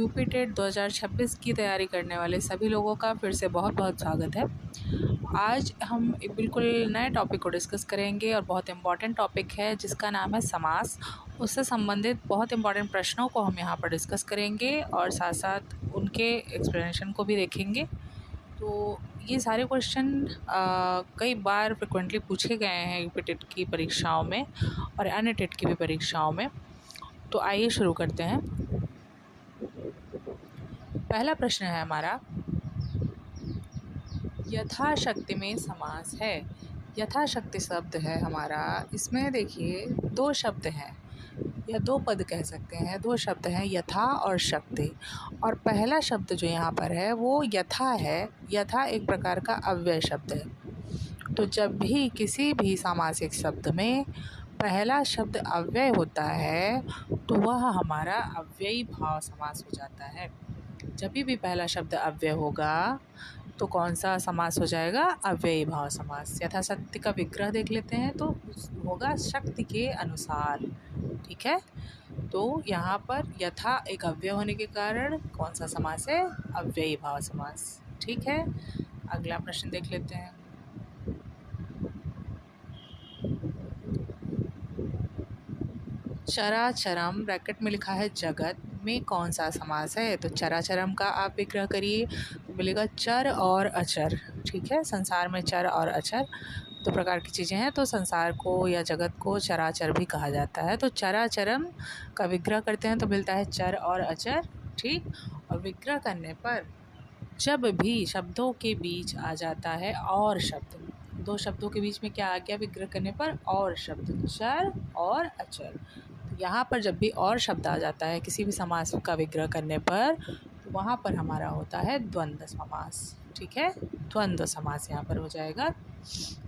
UP TET 2026 की तैयारी करने वाले सभी लोगों का फिर से बहुत बहुत स्वागत है। आज हम एक बिल्कुल नए टॉपिक को डिस्कस करेंगे और बहुत इम्पॉर्टेंट टॉपिक है जिसका नाम है समास। उससे संबंधित बहुत इम्पॉर्टेंट प्रश्नों को हम यहाँ पर डिस्कस करेंगे और साथ साथ उनके एक्सप्लेनेशन को भी देखेंगे। तो ये सारे क्वेश्चन कई बार फ्रिक्वेंटली पूछे गए हैं यूपी टेट की परीक्षाओं में और अन्य टेट की भी परीक्षाओं में। तो आइए शुरू करते हैं। पहला प्रश्न है हमारा, यथाशक्ति में समास है। यथाशक्ति शब्द है हमारा, इसमें देखिए दो शब्द हैं या दो पद कह सकते हैं, दो शब्द हैं यथा और शक्ति। और पहला शब्द जो यहाँ पर है वो यथा है। यथा एक प्रकार का अव्यय शब्द है। तो जब भी किसी भी सामासिक शब्द में पहला शब्द अव्यय होता है तो वह हमारा अव्ययी भाव समास हो जाता है। जब भी पहला शब्द अव्यय होगा तो कौन सा समास हो जाएगा? अव्ययी भाव समास। यथाशक्ति का विग्रह देख लेते हैं तो होगा शक्ति के अनुसार। ठीक है, तो यहाँ पर यथा एक अव्यय होने के कारण कौन सा समास है? अव्ययी भाव समास। ठीक है, अगला प्रश्न देख लेते हैं। चराचरम ब्रैकेट में लिखा है जगत में कौन सा समास है? तो चराचरम का आप विग्रह करिए तो मिलेगा चर और अचर। ठीक है, संसार में चर और अचर दो प्रकार की चीज़ें हैं, तो संसार को या जगत को चराचर भी कहा जाता है। तो चराचरम का विग्रह करते हैं तो मिलता है चर और अचर। ठीक, और विग्रह करने पर जब भी शब्दों के बीच आ जाता है और शब्द, दो शब्दों के बीच में क्या आ गया विग्रह करने पर? और शब्द, चर और अचर। तो यहाँ पर जब भी और शब्द आ जाता है किसी भी समास का विग्रह करने पर तो वहाँ पर हमारा होता है द्वंद्व समास। ठीक है, द्वंद्व समास यहाँ पर हो जाएगा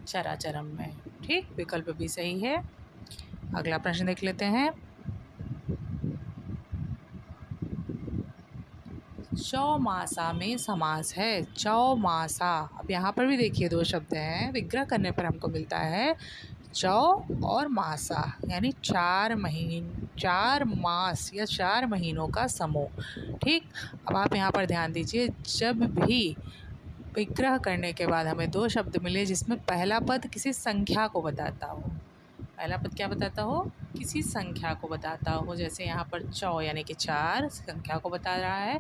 चराचरम में। ठीक, विकल्प भी सही है। अगला प्रश्न देख लेते हैं। चौमासा में समास है। चौमासा, अब यहाँ पर भी देखिए दो शब्द हैं, विग्रह करने पर हमको मिलता है चौ और मासा, यानी 4 मास या 4 महीनों का समूह। ठीक, अब आप यहाँ पर ध्यान दीजिए, जब भी विग्रह करने के बाद हमें दो शब्द मिले जिसमें पहला पद किसी संख्या को बताता हो, पहला पद क्या बताता हो? किसी संख्या को बताता हो। जैसे यहाँ पर चौ यानी कि 4 संख्या को बता रहा है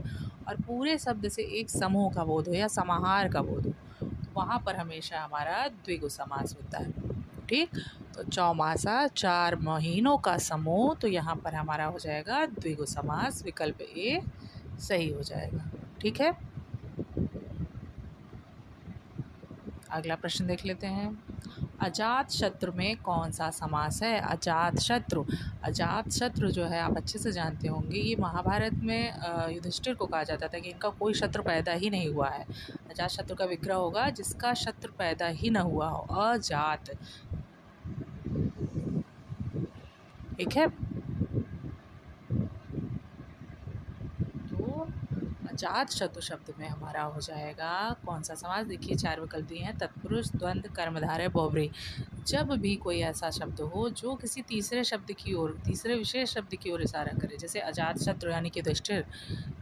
और पूरे शब्द से एक समूह का बोध हो या समाहार का बोध हो, तो वहाँ पर हमेशा हमारा द्विगु समास होता है। ठीक, तो चौमासा 4 महीनों का समूह, तो यहाँ पर हमारा हो जाएगा द्विगु समास। विकल्प ए सही हो जाएगा। ठीक है, अगला प्रश्न देख लेते हैं। अजात शत्रु में कौन सा समास है? अजात शत्रु, अजात शत्रु जो है आप अच्छे से जानते होंगे, ये महाभारत में युधिष्ठिर को कहा जाता था कि इनका कोई शत्रु पैदा ही नहीं हुआ है। अजात शत्रु का विग्रह होगा जिसका शत्रु पैदा ही न हुआ हो, अजात। ठीक है, तो अजात शत्रु शब्द में हमारा हो जाएगा कौन सा समास? देखिए 4 विकल्प दिए हैं, तत्पुरुष, द्वंद्व, कर्मधारय, बहुब्रीहि। जब भी कोई ऐसा शब्द हो जो किसी तीसरे शब्द की ओर, तीसरे विशेष शब्द की ओर इशारा करे, जैसे अजात शत्रु यानी कि युधिष्ठिर,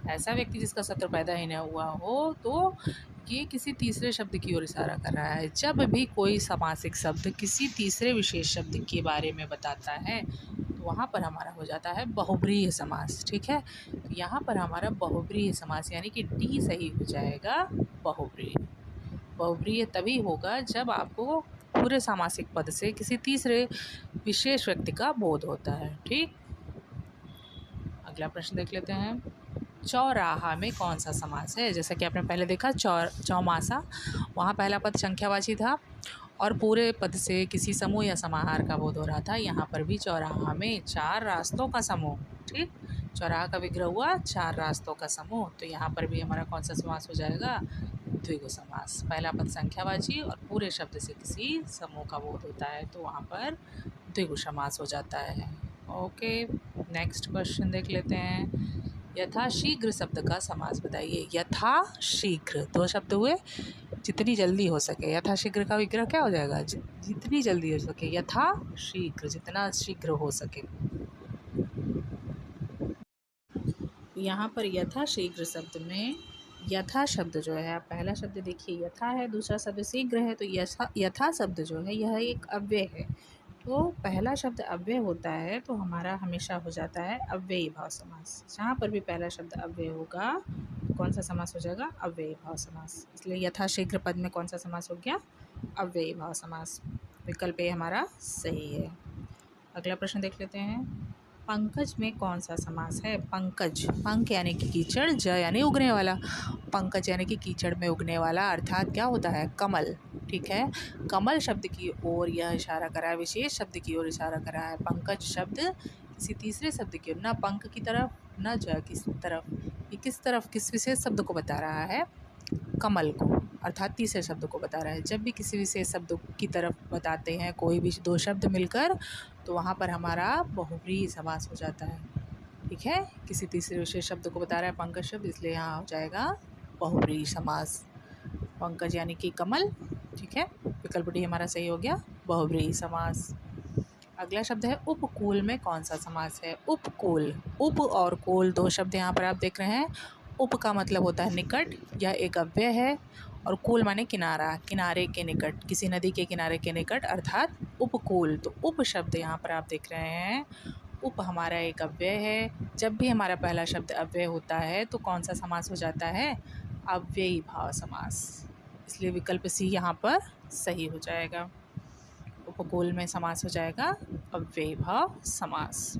ऐसा व्यक्ति जिसका शत्रु पैदा ही न हुआ हो, तो ये किसी तीसरे शब्द की ओर इशारा कर रहा है। जब भी कोई समासिक शब्द किसी तीसरे विशेष शब्द के बारे में बताता है तो वहाँ पर हमारा हो जाता है बहुब्रीहि समास। ठीक है, तो यहाँ पर हमारा बहुब्रीहि समास यानी कि डी सही हो जाएगा, बहुब्रीहि। बहुब्रीहि तभी होगा जब आपको पूरे सामासिक पद से किसी तीसरे विशेष व्यक्ति का बोध होता है। ठीक, अगला प्रश्न देख लेते हैं। चौराहा में कौन सा समास है? जैसा कि आपने पहले देखा चौमासा, वहाँ पहला पद संख्यावाची था और पूरे पद से किसी समूह या समाहार का बोध हो रहा था। यहाँ पर भी चौराहा में 4 रास्तों का समूह। ठीक, चौराहा का विग्रह हुआ 4 रास्तों का समूह, तो यहाँ पर भी हमारा कौन सा समास हो जाएगा? द्विगु समास। पहला पद संख्यावाची और पूरे शब्द से किसी समूह का बोध होता है तो वहाँ पर द्विगु समास हो जाता है। ओके, नेक्स्ट क्वेश्चन देख लेते हैं। यथाशीघ्र शब्द का समास बताइए। यथाशीघ्र दो शब्द हुए, जितनी जल्दी हो सके। यथाशीघ्र का विग्रह क्या हो जाएगा? जितनी जल्दी हो सके, यथाशीघ्र, जितना शीघ्र हो सके। यहाँ पर यथाशीघ्र शब्द में यथा शब्द जो है, आप पहला शब्द देखिए यथा है, दूसरा शब्द शीघ्र है, तो यथा शब्द जो है यह एक अव्यय है। तो पहला शब्द अव्यय होता है तो हमारा हमेशा हो जाता है अव्ययी भाव समास। जहाँ पर भी पहला शब्द अव्यय होगा कौन सा समास हो जाएगा? अव्ययी भाव समास। इसलिए यथाशीघ्र पद में कौन सा समास हो गया? अव्ययी भाव समास। विकल्प ए हमारा सही है। अगला प्रश्न देख लेते हैं। पंकज में कौन सा समास है? पंकज, पंक यानी कि कीचड़, ज यानी उगने वाला। पंकज यानी कि कीचड़ में उगने वाला, अर्थात क्या होता है? कमल। ठीक है, कमल शब्द की ओर यह इशारा करा है, विशेष शब्द की ओर इशारा करा है। पंकज शब्द किसी तीसरे शब्द की ओर, न पंख की तरफ न ज किस तरफ, ये किस तरफ, किस विशेष शब्द को बता रहा है? कमल को, अर्थात तीसरे शब्द को बता रहा है। जब भी किसी विशेष शब्द की तरफ बताते हैं कोई भी दो शब्द मिलकर, तो वहाँ पर हमारा बहुव्रीहि समास हो जाता है। ठीक है, किसी तीसरे विशेष शब्द को बता रहा है पंकज शब्द, इसलिए यहाँ हो जाएगा बहुव्रीहि समास। पंकज यानी कि कमल। ठीक है, विकल्प डी हमारा सही हो गया, बहुव्रीहि समास। अगला शब्द है उपकूल में कौन सा समास है? उपकूल, उप और कूल दो शब्द यहाँ पर आप देख रहे हैं। उप का मतलब होता है निकट, यह एक अव्यय है, और कूल माने किनारा, किनारे के निकट, किसी नदी के किनारे के निकट, अर्थात उपकूल। तो उप शब्द यहाँ पर आप देख रहे हैं, उप हमारा एक अव्यय है। जब भी हमारा पहला शब्द अव्यय होता है तो कौन सा समास हो जाता है? अव्ययी भाव समास। इसलिए विकल्प सी यहाँ पर सही हो जाएगा। उपकूल में समास हो जाएगा अव्ययी भाव समास।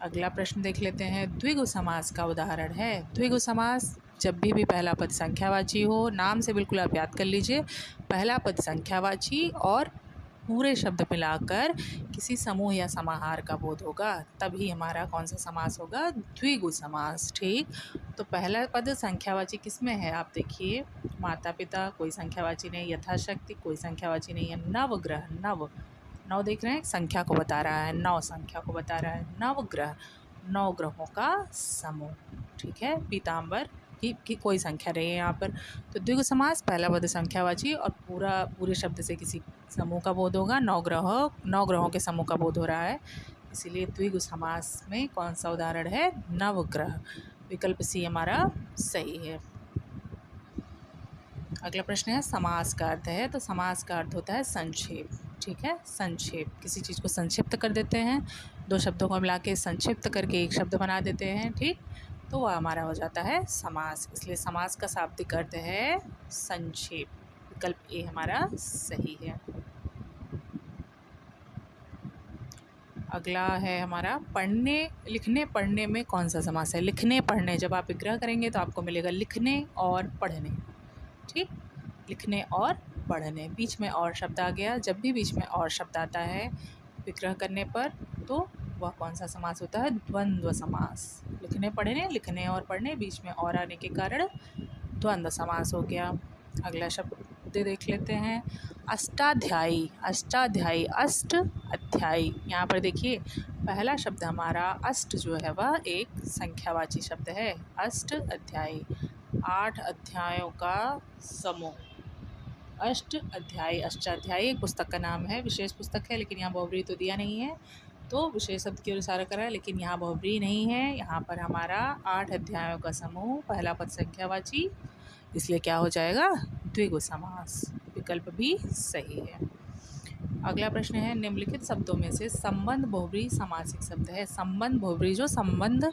अगला प्रश्न देख लेते हैं। द्विगु समास का उदाहरण है। द्विगु समास जब भी पहला पद संख्यावाची हो, नाम से बिल्कुल आप याद कर लीजिए, पहला पद संख्यावाची और पूरे शब्द मिलाकर किसी समूह या समाहार का बोध होगा, तभी हमारा कौन सा समास होगा? द्विगु समास। ठीक, तो पहला पद संख्यावाची किस में है? आप देखिए, माता पिता कोई संख्यावाची नहीं, यथाशक्ति कोई संख्यावाची नहीं है, नवग्रह, नव, नौ देख रहे हैं, संख्या को बता रहा है, नौ संख्या को बता रहा है, नवग्रह, नौ ग्रहों का समूह। ठीक है, पीताम्बर की कोई संख्या नहीं है यहाँ पर। तो द्विगु समास पहला पद संख्यावाची और पूरे शब्द से किसी समूह का बोध होगा, नौ ग्रहों के समूह का बोध हो रहा है, इसीलिए द्विगु समास में कौन सा उदाहरण है? नवग्रह। विकल्प सी हमारा सही है। अगला प्रश्न है समास का अर्थ है। तो समास का अर्थ होता है संक्षेप। ठीक है, संक्षेप, किसी चीज़ को संक्षिप्त कर देते हैं, दो शब्दों को मिला के संक्षिप्त करके एक शब्द बना देते हैं। ठीक, तो वह हमारा हो जाता है समास। इसलिए समास का शाब्दिक अर्थ है संक्षेप। विकल्प ए हमारा सही है। अगला है हमारा पढ़ने, लिखने पढ़ने में कौन सा समास है? लिखने पढ़ने, जब आप विग्रह करेंगे तो आपको मिलेगा लिखने और पढ़ने। ठीक, लिखने और पढ़ने, बीच में और शब्द आ गया। जब भी बीच में और शब्द आता है विग्रह करने पर, तो वह कौन सा समास होता है? द्वंद्व समास। लिखने पढ़ने, लिखने और पढ़ने, बीच में और आने के कारण द्वंद्व समास हो गया। अगला शब्द देख लेते हैं। अष्टाध्यायी, अष्टाध्यायी, अष्ट अध्यायी। यहाँ पर देखिए, पहला शब्द हमारा अष्ट जो है वह एक संख्यावाची शब्द है। अष्ट अध्यायी, 8 अध्यायों का समूह। अष्ट अध्यायी, अष्टाध्यायी एक पुस्तक का नाम है, विशेष पुस्तक है, लेकिन यहाँ बहुव्रीहि तो दिया नहीं है, तो विशेष शब्द की ओर इशारा करा है, लेकिन यहाँ बहुव्रीहि नहीं है। यहाँ पर हमारा 8 अध्यायों का समूह, पहला पद संख्यावाची, इसलिए क्या हो जाएगा? द्विगु समास। विकल्प भी सही है। अगला प्रश्न है। निम्नलिखित शब्दों में से संबंध बहुव्रीहि समासिक शब्द है। संबंध बहुव्रीहि, जो संबंध,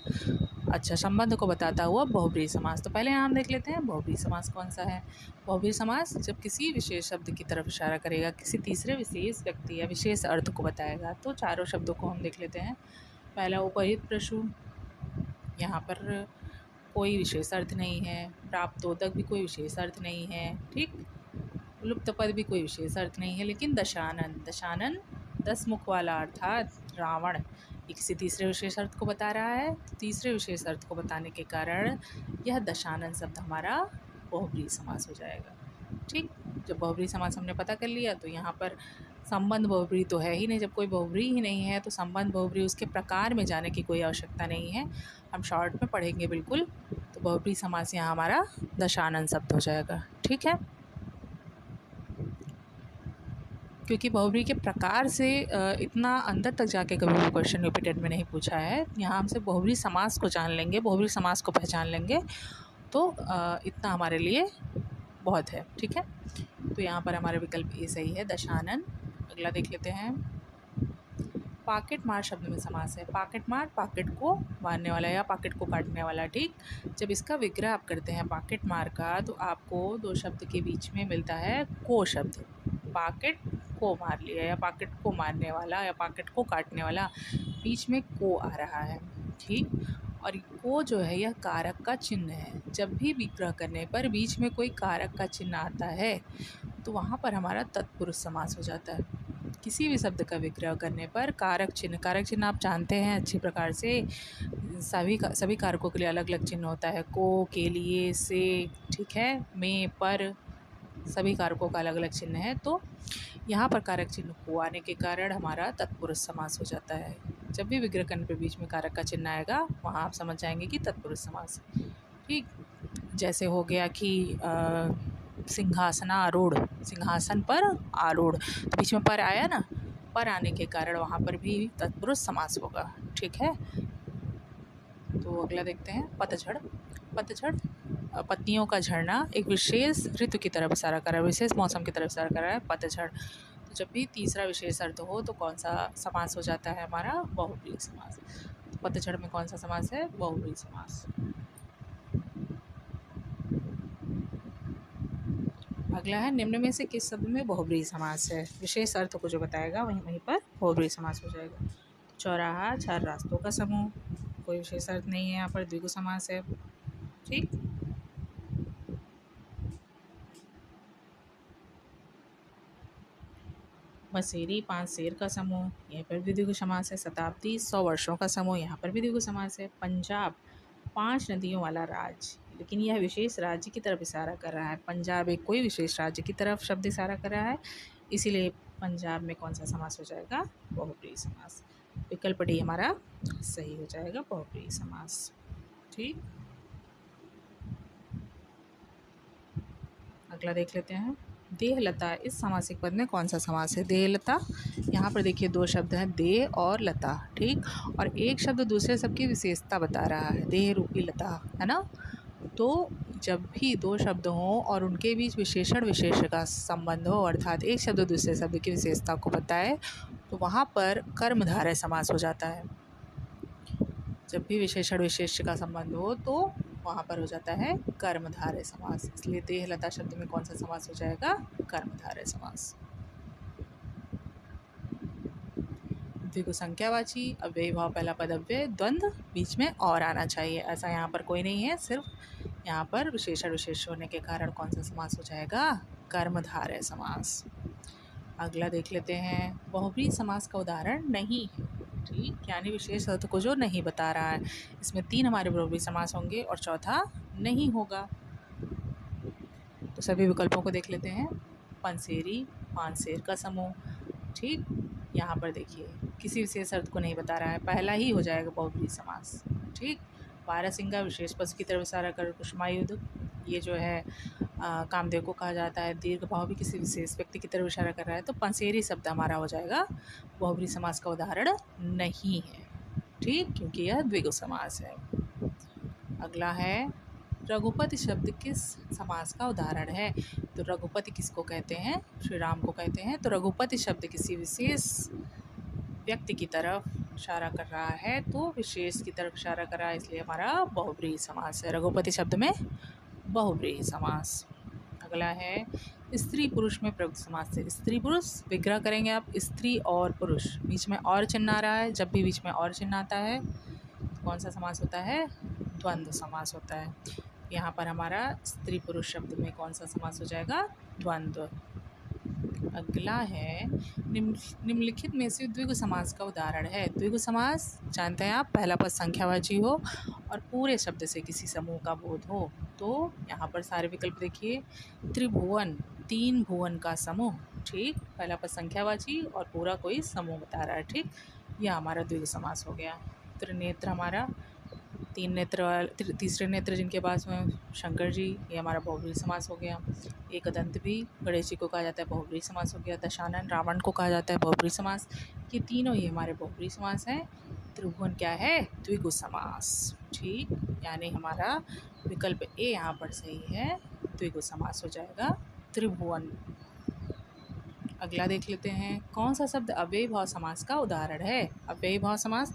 अच्छा, संबंध को बताता हुआ बहुव्रीहि समास। तो पहले हम देख लेते हैं बहुव्रीहि समास कौन सा है। बहुव्रीहि समास जब किसी विशेष शब्द की तरफ इशारा करेगा, किसी तीसरे विशेष व्यक्ति या विशेष अर्थ को बताएगा। तो चारों शब्दों को हम देख लेते हैं। पहला उपहित प्रश्न, यहाँ पर कोई विशेष अर्थ नहीं है। प्राप्तोदक भी कोई विशेष अर्थ नहीं है। ठीक, लुप्त पद भी कोई विशेष अर्थ नहीं है। लेकिन दशानन, दशानन 10 मुख वाला, अर्थात रावण, ये किसी तीसरे विशेष अर्थ को बता रहा है। तीसरे विशेष अर्थ को बताने के कारण यह दशानन शब्द हमारा बहुव्रीहि समास हो जाएगा। ठीक, जब बहुव्रीहि समास हमने पता कर लिया, तो यहाँ पर संबंध बहुव्रीहि तो है ही नहीं। जब कोई बहुव्रीहि ही नहीं है तो संबंध बहुव्रीहि, उसके प्रकार में जाने की कोई आवश्यकता नहीं है, हम शॉर्ट में पढ़ेंगे बिल्कुल। तो बहुव्रीहि समास यहाँ हमारा दशानन शब्द हो जाएगा। ठीक है, क्योंकि बहुब्री के प्रकार से इतना अंदर तक जाके कभी भी क्वेश्चन रिपीटेड में नहीं पूछा है। यहाँ हमसे बहुब्री समास को जान लेंगे, बहुब्री समास को पहचान लेंगे तो इतना हमारे लिए बहुत है। ठीक है, तो यहाँ पर हमारा विकल्प ए सही है, दशानन। अगला देख लेते हैं। पाकेट मार शब्द में समास है। पाकेट मार पाकेट को मारने वाला या पाकेट को काटने वाला। ठीक, जब इसका विग्रह आप करते हैं पाकेट मार का तो आपको दो शब्द के बीच में मिलता है को शब्द। पाकेट को मार लिया या पाकेट को मारने वाला या पाकेट को काटने वाला, बीच में को आ रहा है। ठीक, और को जो है यह कारक का चिन्ह है। जब भी विग्रह करने पर बीच में कोई कारक का चिन्ह आता है तो वहाँ पर हमारा तत्पुरुष समास हो जाता है। किसी भी शब्द का विग्रह करने पर कारक चिन्ह आप जानते हैं अच्छी प्रकार से। सभी कारकों के लिए अलग अलग चिन्ह होता है, को, के लिए, से, ठीक है, में, पर, सभी कारकों का अलग अलग चिन्ह है। तो यहाँ पर कारक चिन्ह को आने के कारण हमारा तत्पुरुष समास हो जाता है। जब भी विग्रह करने पर बीच में कारक का चिन्ह आएगा वहाँ आप समझ जाएंगे कि तत्पुरुष समास। ठीक, जैसे हो गया कि सिंहासनारूढ़, सिंहासन पर आरूढ़, तो बीच में पर आया ना, पर आने के कारण वहाँ पर भी तत्पुरुष समास होगा। ठीक है, तो अगला देखते हैं। पतझड़। पतझड़ पत्तियों का झड़ना एक विशेष ऋतु की तरफ इशारा कर रहा है, विशेष मौसम की तरफ इशारा कर रहा है पतझड़। तो जब भी तीसरा विशेष अर्थ हो तो कौन सा समास हो जाता है हमारा? बहुब्रीहि समास। तो पतझड़ में कौन सा समास है? बहुब्रीहि समास। अगला है, निम्न में से किस शब्द में बहुब्रीहि समास है? विशेष अर्थ को जो बताएगा वहीं पर बहुब्रीहि समास हो जाएगा। चौराहा, चार रास्तों का समूह, कोई विशेष अर्थ नहीं है, यहाँ पर द्विगु समास है। ठीक, बसेरी, पांच शेर का समूह, यहाँ पर भी द्विगु समास है। शताब्दी, 100 वर्षों का समूह, यहाँ पर भी द्विगु समास है। पंजाब, 5 नदियों वाला राज्य, लेकिन यह विशेष राज्य की तरफ इशारा कर रहा है। पंजाब एक कोई विशेष राज्य की तरफ शब्द इशारा कर रहा है, इसीलिए पंजाब में कौन सा समास हो जाएगा? बहुब्रीहि समास। विकल्प डी हमारा सही हो जाएगा, बहुब्रीहि समास। ठीक, अगला देख लेते हैं। देहलता, इस सामासिक पद में कौन सा समास है? देहलता, यहाँ पर देखिए दो शब्द हैं, देह और लता। ठीक, और एक शब्द दूसरे शब्द की विशेषता बता रहा है, देह रूपी लता, है ना। तो जब भी दो शब्द हों और उनके बीच विशेषण विशेष का संबंध हो, अर्थात एक शब्द दूसरे शब्द की विशेषता को बताए, तो वहाँ पर कर्मधारय समास हो जाता है। जब भी विशेषण विशेष का संबंध हो तो वहाँ पर हो जाता है कर्मधारय समास। इसलिए देहलता शब्द में कौन सा समास हो जाएगा? कर्मधारय समास। द्विगु संख्यावाची, अव्ययी भाव पहला पद अव्यय, द्वंद्व बीच में और आना चाहिए, ऐसा यहाँ पर कोई नहीं है। सिर्फ यहाँ पर विशेषण विशेष होने के कारण कौन सा समास हो जाएगा? कर्मधारय समास। अगला देख लेते हैं। बहुब्रीहि समास का उदाहरण नहीं है। ठीक, यानी विशेष अर्थ को जो नहीं बता रहा है। इसमें 3 हमारे बहुब्रीहि समास होंगे और चौथा नहीं होगा। तो सभी विकल्पों को देख लेते हैं। पंसेरी, 5 शेर का समूह। ठीक, यहाँ पर देखिए किसी विशेष अर्थ को नहीं बता रहा है, पहला ही हो जाएगा बहुब्रीहि समास। ठीक, बारहसिंगा, विशेष पद की तरफ इशारा कर कुसुमायुध, ये जो है कामदेव को कहा जाता है। दीर्घ भाव भी किसी विशेष व्यक्ति की तरफ इशारा कर रहा है, तो पंसेरी शब्द हमारा हो जाएगा बहुब्रीहि समास का उदाहरण नहीं है। ठीक, क्योंकि यह द्विगु समास है। अगला है, रघुपति शब्द किस समास का उदाहरण है? तो रघुपति किसको कहते हैं? श्री राम को कहते हैं। तो रघुपति शब्द किसी विशेष व्यक्ति की तरफ इशारा कर रहा है, तो विशेष की तरफ इशारा कर रहा है, इसलिए हमारा बहुब्रीहि समास है। रघुपति शब्द में बहुब्रीहि समास। अगला है, स्त्री पुरुष में प्रयुक्त समास से। स्त्री पुरुष विग्रह करेंगे आप, स्त्री और पुरुष, बीच में और चिन्ह आ रहा है। जब भी बीच में और चिन्ह आता है तो कौन सा समास होता है? द्वंद्व समास होता है। यहाँ पर हमारा स्त्री पुरुष शब्द में कौन सा समास हो जाएगा? द्वंद्व। अगला है, निम्नलिखित में से द्विगु समास का उदाहरण है। द्विगु समास जानते हैं आप, पहला पद संख्यावाची हो और पूरे शब्द से किसी समूह का बोध हो। तो यहाँ पर सारे विकल्प देखिए। त्रिभुवन, 3 भुवन का समूह। ठीक, पहला पद संख्यावाची और पूरा कोई समूह बता रहा है। ठीक, यह हमारा द्विगु समास हो गया। त्रिनेत्र हमारा तीसरे नेत्र जिनके पास में शंकर जी, ये हमारा बहुब्रीहि समास हो गया। एकदंत भी गणेश जी को कहा जाता है, बहुब्रीहि समास हो गया। दशानन रावण को कहा जाता है, बहुब्रीहि समास। ये तीनों ही हमारे बहुब्रीहि समास हैं। त्रिभुवन क्या है? द्विगु समास। ठीक, यानी हमारा विकल्प ए यहाँ पर सही है, द्विगु समास हो जाएगा त्रिभुवन। अगला देख लेते हैं, कौन सा शब्द अव्ययी भाव समास का उदाहरण है? अव्ययी भाव समास,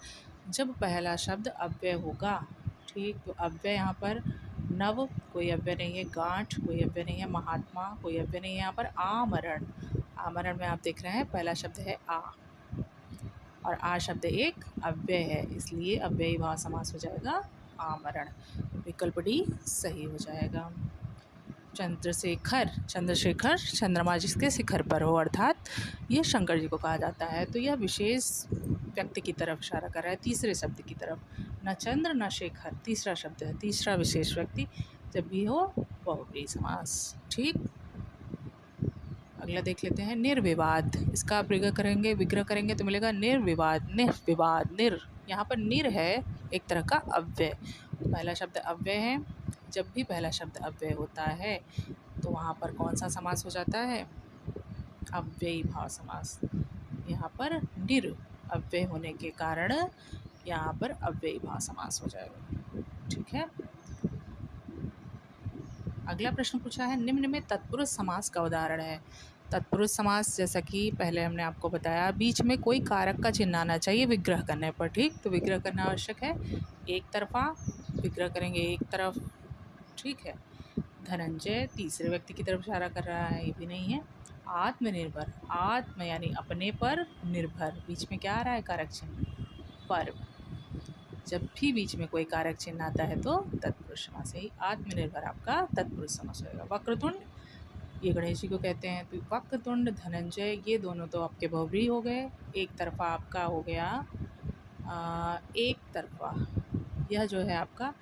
जब पहला शब्द अव्यय होगा। ठीक, तो अव्यय यहाँ पर नव कोई अव्यय नहीं है, गांठ कोई अव्यय नहीं है, महात्मा कोई अव्यय नहीं है। यहाँ पर आमरण, आमरण में आप देख रहे हैं पहला शब्द है आ, और आ शब्द एक अव्यय है, इसलिए अव्ययी भाव समास हो जाएगा आमरण। विकल्प डी सही हो जाएगा। चंद्रशेखर, चंद्रशेखर चंद्रमा जिसके शिखर पर हो, अर्थात ये शंकर जी को कहा जाता है। तो यह विशेष व्यक्ति की तरफ इशारा कर रहा है, तीसरे शब्द की तरफ। न चंद्र न शेखर तीसरा शब्द है, तीसरा विशेष व्यक्ति जब भी हो बहुब्रीहि समास। ठीक, अगला देख लेते हैं, निर्विवाद। इसका आप विग्रह करेंगे तो मिलेगा निर्विवाद, निर्विवाद। निर, यहाँ पर निर है एक तरह का अव्यय। पहला शब्द अव्यय है, जब भी पहला शब्द अव्यय होता है तो वहाँ पर कौन सा समास हो जाता है? अव्ययी भाव समास। यहाँ पर निर अव्यय होने के कारण यहाँ पर अव्ययी भाव समास हो जाएगा। ठीक है, अगला प्रश्न पूछा है, निम्न में तत्पुरुष समास का उदाहरण है। तत्पुरुष समास, जैसा कि पहले हमने आपको बताया, बीच में कोई कारक का चिन्ह आना चाहिए विग्रह करने पर। ठीक, तो विग्रह करना आवश्यक है, एक तरफा विग्रह करेंगे, एक तरफ। ठीक है, धनंजय तीसरे व्यक्ति की तरफ इशारा कर रहा है, ये भी नहीं है। आत्मनिर्भर, आत्म यानी अपने पर, निर्भर बीच में क्या आ रहा है? कारक चिन्ह पर। जब भी बीच में कोई कारक चिन्ह आता है तो तत्पुरुष समास, यही आत्मनिर्भर आपका तत्पुरुष समास होगा। वक्रतुंड, ये गणेश जी को कहते हैं, तो वक्रतुंड धनंजय ये दोनों तो आपके बहुब्रीहि हो गए। एक तरफा आपका हो गया एक तरफा, यह जो है आपका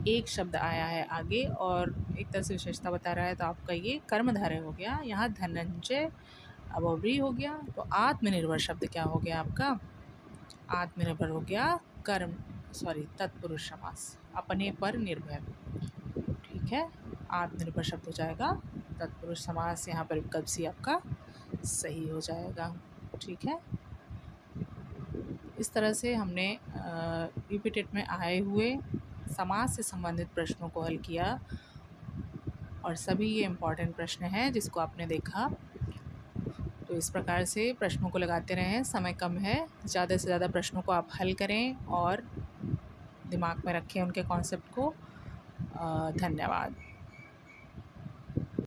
एक शब्द आया है आगे और एक तरह से विशेषता बता रहा है, तो आपका ये कर्मधारय हो गया। यहाँ धनंजय बहुब्रीहि हो गया, तो आत्मनिर्भर शब्द क्या हो गया आपका? आत्मनिर्भर हो गया तत्पुरुष समास, अपने पर निर्भर। ठीक है, आत्मनिर्भर शब्द हो जाएगा तत्पुरुष समास। यहाँ पर विकल्प सी आपका सही हो जाएगा। ठीक है, इस तरह से हमने यूपी में आए हुए समाज से संबंधित प्रश्नों को हल किया और सभी ये इम्पॉर्टेंट प्रश्न हैं जिसको आपने देखा। तो इस प्रकार से प्रश्नों को लगाते रहें, समय कम है, ज़्यादा से ज़्यादा प्रश्नों को आप हल करें और दिमाग में रखें उनके कॉन्सेप्ट को। धन्यवाद।